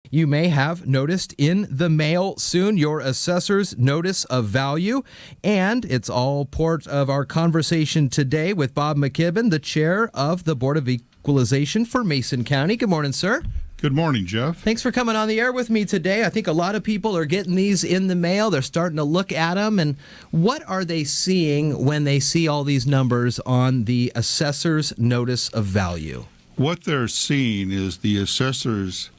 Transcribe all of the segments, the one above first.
You may have noticed in the mail soon your assessor's notice of value, and it's all part of our conversation today with Bob McKibbin, the chair of the Board of Equalization for Mason County. Good morning, sir. Good morning, Jeff. Thanks for coming on the air with me today. I think a lot of people are getting these in the mail. They're starting to look at them. And what are they seeing when they see all these numbers on the assessor's notice of value? What they're seeing is the assessor's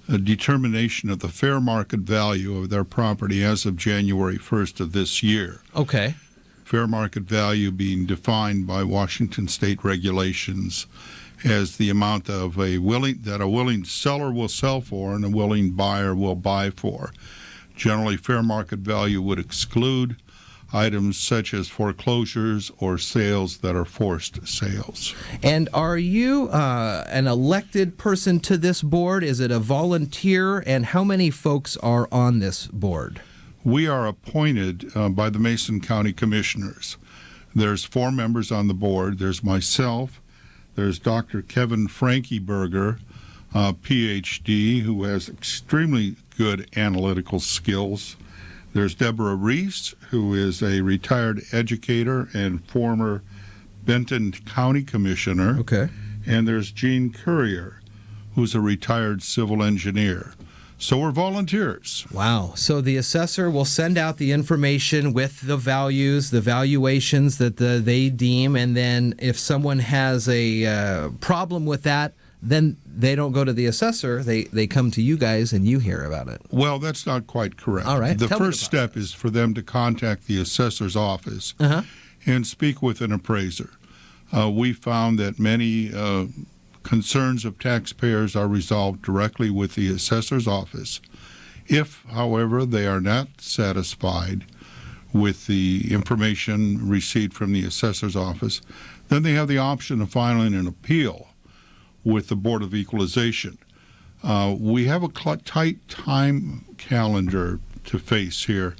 determination of the fair market value of their property as of January 1st of this year. Okay. Fair market value being defined by Washington state regulations as the amount of a willing seller will sell for and a willing buyer will buy for. Generally, fair market value would exclude items such as foreclosures or sales that are forced sales. And are you an elected person to this board? Is it a volunteer? And how many folks are on this board? We are appointed by the Mason County Commissioners. There's 4 members on the board. There's myself. There's Dr. Kevin Frankieberger, Ph.D., who has extremely good analytical skills. There's Deborah Reese, who is a retired educator and former Benton County Commissioner. Okay. And there's Gene Courier, who's a retired civil engineer. So we're volunteers. Wow. So the assessor will send out the information with the values, the valuations that they deem, and then if someone has a problem with that, then they don't go to the assessor. They come to you guys and you hear about it. Well, that's not quite correct. All right. The first step is for them to contact the assessor's office and speak with an appraiser. We found that many concerns of taxpayers are resolved directly with the assessor's office. If, however, they are not satisfied with the information received from the assessor's office, then they have the option of filing an appeal with the Board of Equalization. We have a tight time calendar to face here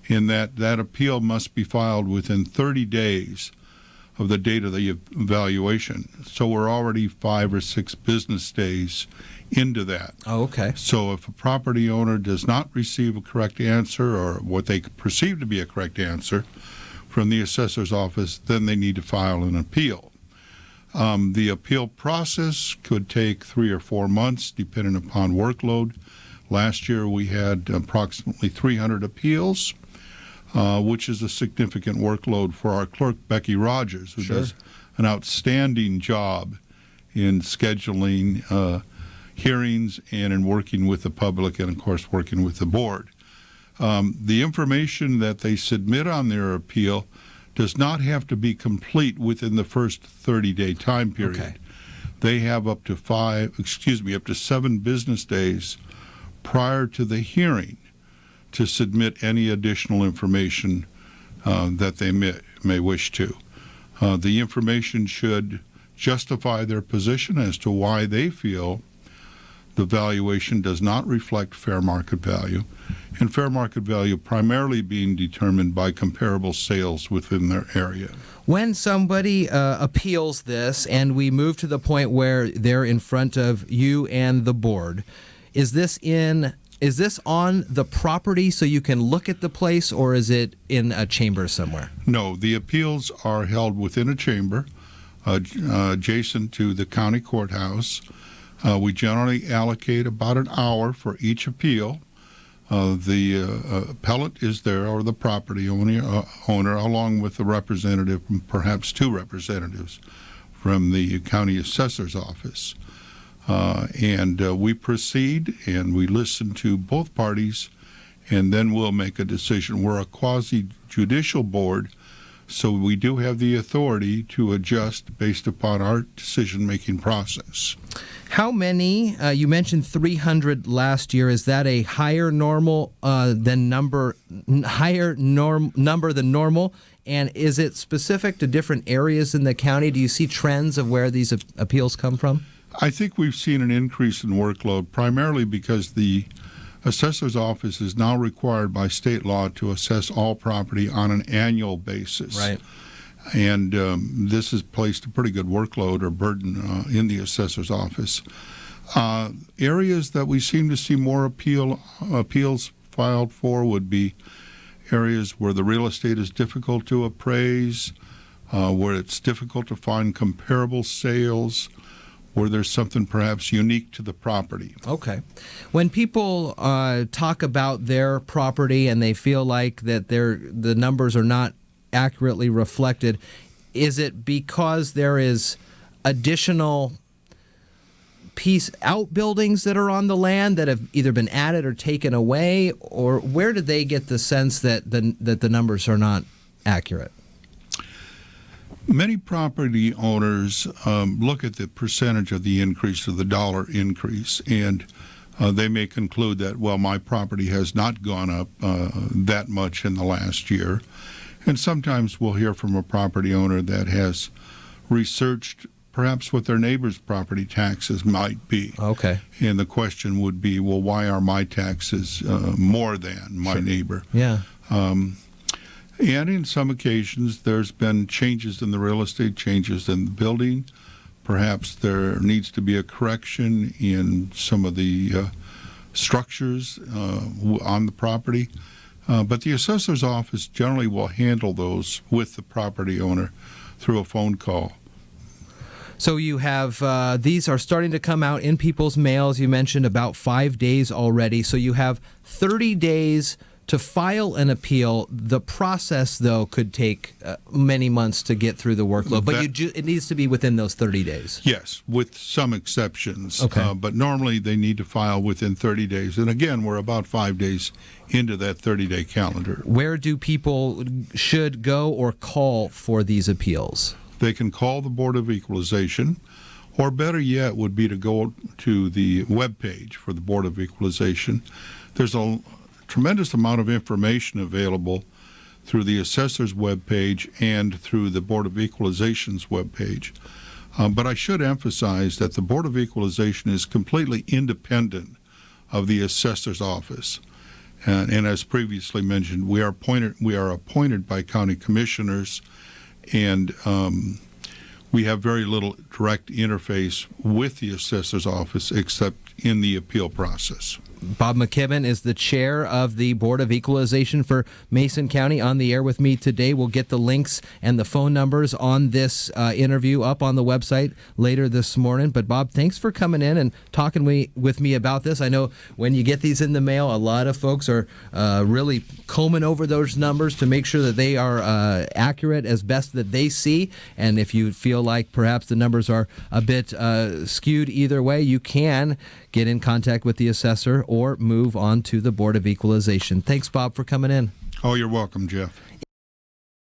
in that appeal must be filed within 30 days of the date of the evaluation. So we're already 5 or 6 business days into that. Oh, okay. So if a property owner does not receive a correct answer or what they perceive to be a correct answer from the assessor's office, then they need to file an appeal. The appeal process could take 3 or 4 months depending upon workload. Last year we had approximately 300 appeals, which is a significant workload for our clerk, Becky Rogers, who does an outstanding job in scheduling hearings and in working with the public and, of course, working with the board. The information that they submit on their appeal does not have to be complete within the first 30-day time period. Okay. They have up to 7 business days prior to the hearing to submit any additional information that they may wish to. The information should justify their position as to why they feel the valuation does not reflect fair market value, and fair market value primarily being determined by comparable sales within their area. When somebody appeals this and we move to the point where they're in front of you and the board, is this on the property so you can look at the place, or is it in a chamber somewhere? No, the appeals are held within a chamber adjacent to the county courthouse. We generally allocate about an hour for each appeal. The appellant is there, or the property owner, along with the representative, perhaps 2 representatives from the county assessor's office. And we proceed and we listen to both parties, and then we'll make a decision. We're a quasi-judicial board, so we do have the authority to adjust based upon our decision-making process. How many? You mentioned 300 last year. Is that a higher number than normal? And is it specific to different areas in the county? Do you see trends of where these appeals come from? I think we've seen an increase in workload, primarily because the assessor's office is now required by state law to assess all property on an annual basis. Right. And this has placed a pretty good workload or burden in the assessor's office. Areas that we seem to see more appeals filed for would be areas where the real estate is difficult to appraise, where it's difficult to find comparable sales, where there's something perhaps unique to the property. Okay. When people talk about their property and they feel like that the numbers are not accurately reflected, is it because there is additional outbuildings that are on the land that have either been added or taken away, or where did they get the sense that the numbers are not accurate? Many property owners look at the percentage of the increase, of the dollar increase, and they may conclude that, well, my property has not gone up that much in the last year. And sometimes we'll hear from a property owner that has researched perhaps what their neighbor's property taxes might be. Okay. And the question would be, well, why are my taxes more than my neighbor? Yeah. And in some occasions, there's been changes in the real estate, changes in the building. Perhaps there needs to be a correction in some of the structures on the property. But the assessor's office generally will handle those with the property owner through a phone call. So you have, these are starting to come out in people's mails. You mentioned about 5 days already. So you have 30 days to file an appeal. The process, though, could take many months to get through the workload. But it needs to be within those 30 days. Yes, with some exceptions. Okay. But normally they need to file within 30 days. And again, we're about 5 days into that 30-day calendar. Where do people should go or call for these appeals? They can call the Board of Equalization, or better yet would be to go to the web page for the Board of Equalization. There's a tremendous amount of information available through the assessor's web page and through the Board of Equalization's web page. But I should emphasize that the Board of Equalization is completely independent of the assessor's office. And as previously mentioned, we are appointed by county commissioners, and we have very little direct interface with the assessor's office except in the appeal process. Bob McKibbin is the chair of the Board of Equalization for Mason County, on the air with me today. We'll get the links and the phone numbers on this interview up on the website later this morning. But Bob, thanks for coming in and talking with me about this. I know when you get these in the mail, a lot of folks are really combing over those numbers to make sure that they are accurate as best that they see. And if you feel like perhaps the numbers are a bit skewed either way, you can get in contact with the assessor or move on to the Board of Equalization. Thanks, Bob, for coming in. Oh, you're welcome, Jeff.